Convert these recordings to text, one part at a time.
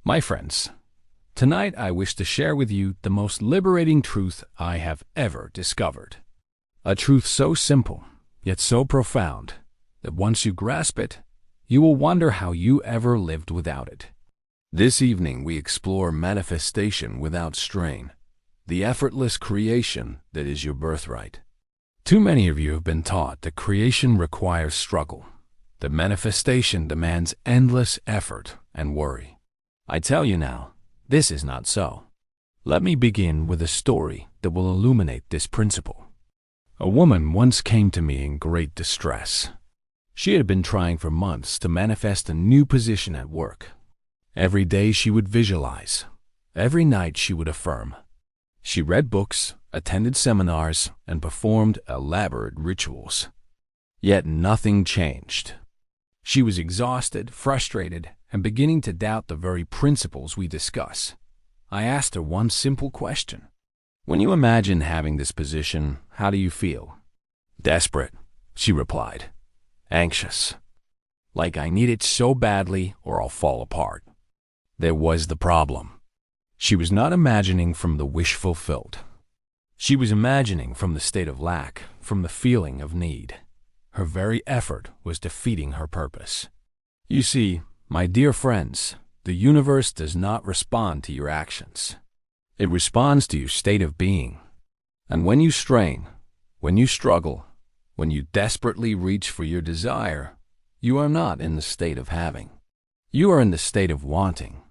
My friends, tonight I wish to share with you the most liberating truth I have ever discovered. A truth so simple, yet so profound, that once you grasp it, you will wonder how you ever lived without it. This evening we explore manifestation without strain, the effortless creation that is your birthright. Too many of you have been taught that creation requires struggle, that manifestation demands endless effort and worry. I tell you now, this is not so. Let me begin with a story that will illuminate this principle. A woman once came to me in great distress. She had been trying for months to manifest a new position at work. Every day she would visualize. Every night she would affirm. She read books, attended seminars, and performed elaborate rituals. Yet nothing changed. She was exhausted, frustrated, and beginning to doubt the very principles we discuss. I asked her one simple question. When you imagine having this position, how do you feel? Desperate, she replied. Anxious. Like I need it so badly or I'll fall apart. There was the problem. She was not imagining from the wish fulfilled. She was imagining from the state of lack, from the feeling of need. Her very effort was defeating her purpose. You see, my dear friends, the universe does not respond to your actions. It responds to your state of being. And when you strain, when you struggle, when you desperately reach for your desire, you are not in the state of having. You are in the state of wanting.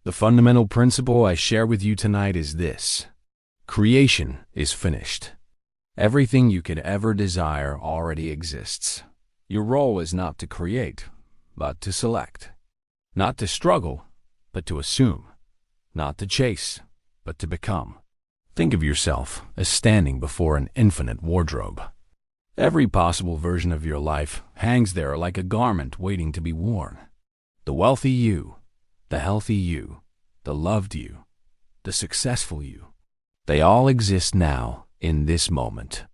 The fundamental principle I share with you tonight is this. Creation is finished. Everything you could ever desire already exists. Your role is not to create, but to select. Not to struggle, but to assume. Not to chase, but to become. Think of yourself as standing before an infinite wardrobe. Every possible version of your life hangs there like a garment waiting to be worn. The wealthy you, the healthy you, the loved you, the successful you, they all exist now in this moment.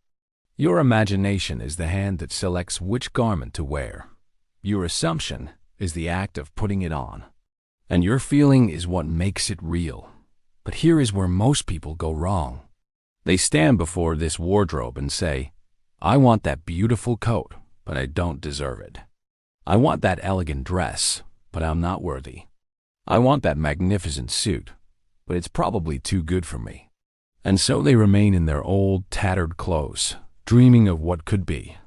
Your imagination is the hand that selects which garment to wear. Your assumption is the act of putting it on. And your feeling is what makes it real. But here is where most people go wrong. They stand before this wardrobe and say, I want that beautiful coat, but I don't deserve it. I want that elegant dress, but I'm not worthy. I want that magnificent suit, but it's probably too good for me. And so they remain in their old, tattered clothes, dreaming of what could be,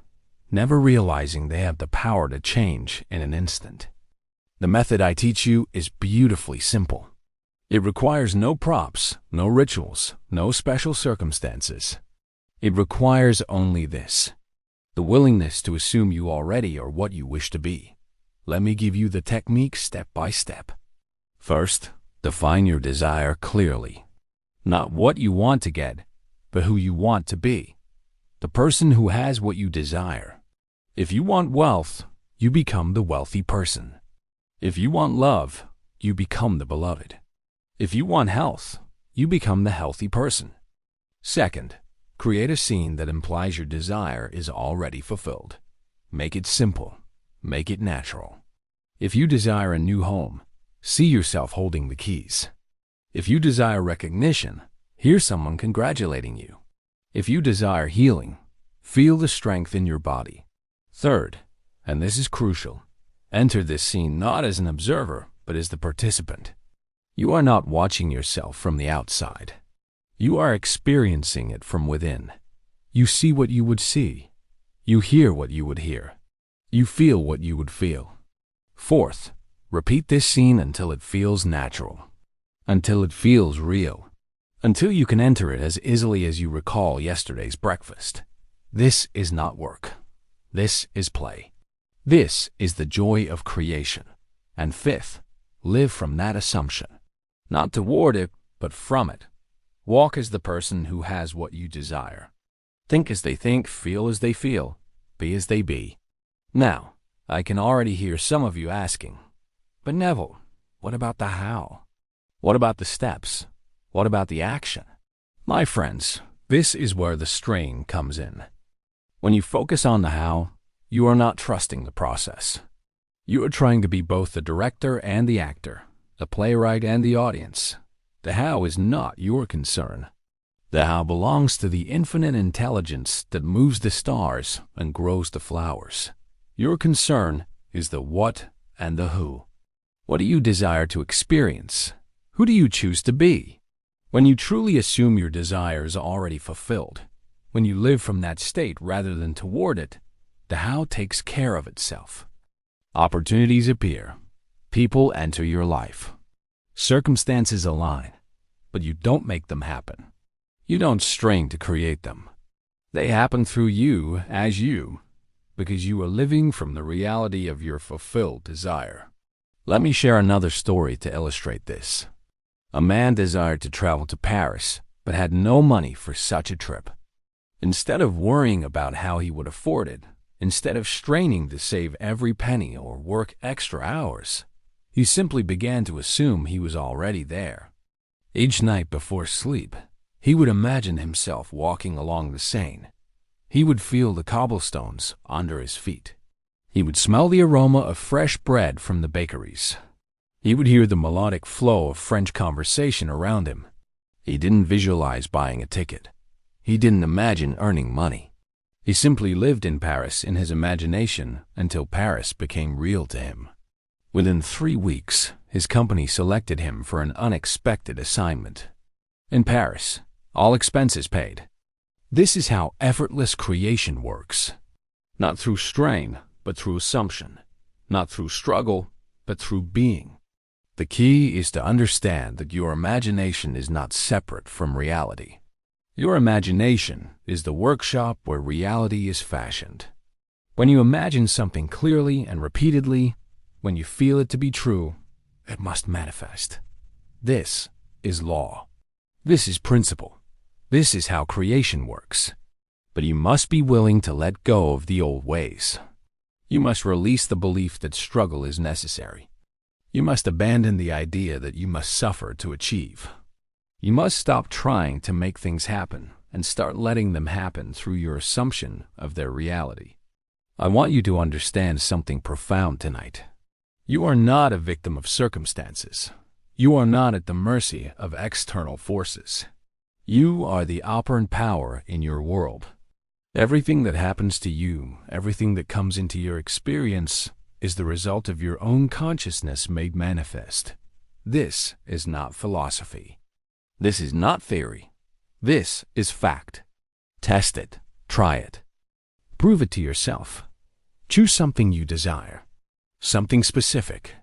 never realizing they have the power to change in an instant. The method I teach you is beautifully simple. It requires no props, no rituals, no special circumstances. It requires only this, the willingness to assume you already are what you wish to be. Let me give you the technique step by step. First, define your desire clearly. Not what you want to get, but who you want to be. The person who has what you desire. If you want wealth, you become the wealthy person. If you want love, you become the beloved. If you want health, you become the healthy person. Second, create a scene that implies your desire is already fulfilled. Make it simple. Make it natural. If you desire a new home, see yourself holding the keys. If you desire recognition, hear someone congratulating you. If you desire healing, feel the strength in your body. Third, and this is crucial, enter this scene not as an observer, but as the participant. You are not watching yourself from the outside. You are experiencing it from within. You see what you would see. You hear what you would hear. You feel what you would feel. Fourth, repeat this scene until it feels natural, until it feels real, until you can enter it as easily as you recall yesterday's breakfast. This is not work. This is play. This is the joy of creation. And fifth, live from that assumption. Not toward it, but from it. Walk as the person who has what you desire. Think as they think, feel as they feel, be as they be. Now, I can already hear some of you asking, but Neville, what about the how? What about the steps? What about the action? My friends, this is where the strain comes in. When you focus on the how, you are not trusting the process. You are trying to be both the director and the actor, the playwright and the audience. The how is not your concern. The how belongs to the infinite intelligence that moves the stars and grows the flowers. Your concern is the what and the who. What do you desire to experience? Who do you choose to be? When you truly assume your desire is already fulfilled, when you live from that state rather than toward it, the how takes care of itself. Opportunities appear. People enter your life. Circumstances align, but you don't make them happen. You don't strain to create them. They happen through you as you, because you are living from the reality of your fulfilled desire. Let me share another story to illustrate this. A man desired to travel to Paris, but had no money for such a trip. Instead of worrying about how he would afford it, instead of straining to save every penny or work extra hours, he simply began to assume he was already there. Each night before sleep, he would imagine himself walking along the Seine. He would feel the cobblestones under his feet. He would smell the aroma of fresh bread from the bakeries. He would hear the melodic flow of French conversation around him. He didn't visualize buying a ticket. He didn't imagine earning money. He simply lived in Paris in his imagination until Paris became real to him. Within 3 weeks, his company selected him for an unexpected assignment. In Paris, all expenses paid. This is how effortless creation works. Not through strain, but through assumption. Not through struggle, but through being. The key is to understand that your imagination is not separate from reality. Your imagination is the workshop where reality is fashioned. When you imagine something clearly and repeatedly, when you feel it to be true, it must manifest. This is law. This is principle. This is how creation works. But you must be willing to let go of the old ways. You must release the belief that struggle is necessary. You must abandon the idea that you must suffer to achieve. You must stop trying to make things happen and start letting them happen through your assumption of their reality. I want you to understand something profound tonight. You are not a victim of circumstances. You are not at the mercy of external forces. You are the operant power in your world. Everything that happens to you, everything that comes into your experience, is the result of your own consciousness made manifest. This is not philosophy. This is not theory. This is fact. Test it. Try it. Prove it to yourself. Choose something you desire. Something specific.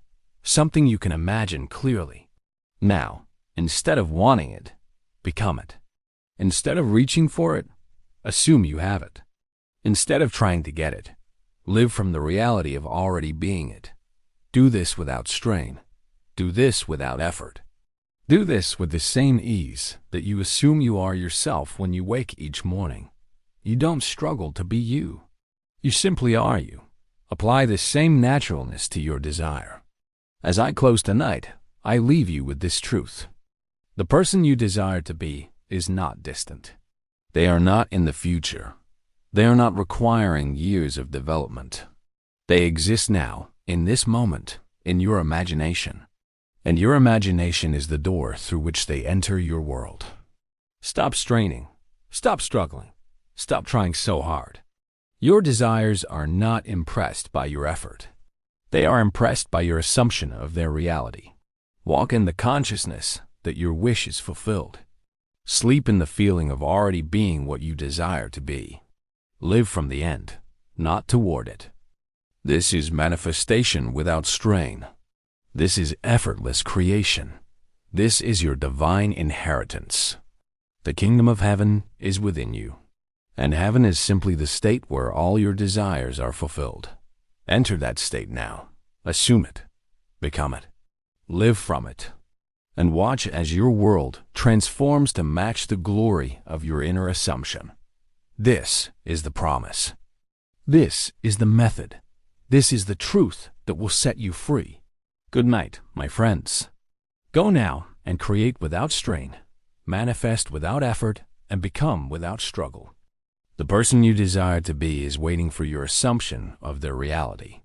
Something you can imagine clearly. Now, instead of wanting it, become it. Instead of reaching for it, assume you have it. Instead of trying to get it, live from the reality of already being it. Do this without strain. Do this without effort. Do this with the same ease that you assume you are yourself when you wake each morning. You don't struggle to be you. You simply are you. Apply the same naturalness to your desire. As I close tonight, I leave you with this truth. The person you desire to be is not distant. They are not in the future. They are not requiring years of development. They exist now, in this moment, in your imagination. And your imagination is the door through which they enter your world. Stop straining. Stop struggling. Stop trying so hard. Your desires are not impressed by your effort. They are impressed by your assumption of their reality. Walk in the consciousness that your wish is fulfilled. Sleep in the feeling of already being what you desire to be. Live from the end, not toward it. This is manifestation without strain. This is effortless creation. This is your divine inheritance. The kingdom of heaven is within you. And heaven is simply the state where all your desires are fulfilled. Enter that state now. Assume it. Become it. Live from it. And watch as your world transforms to match the glory of your inner assumption. This is the promise. This is the method. This is the truth that will set you free. Good night, my friends. Go now and create without strain, manifest without effort, and become without struggle. The person you desire to be is waiting for your assumption of their reality.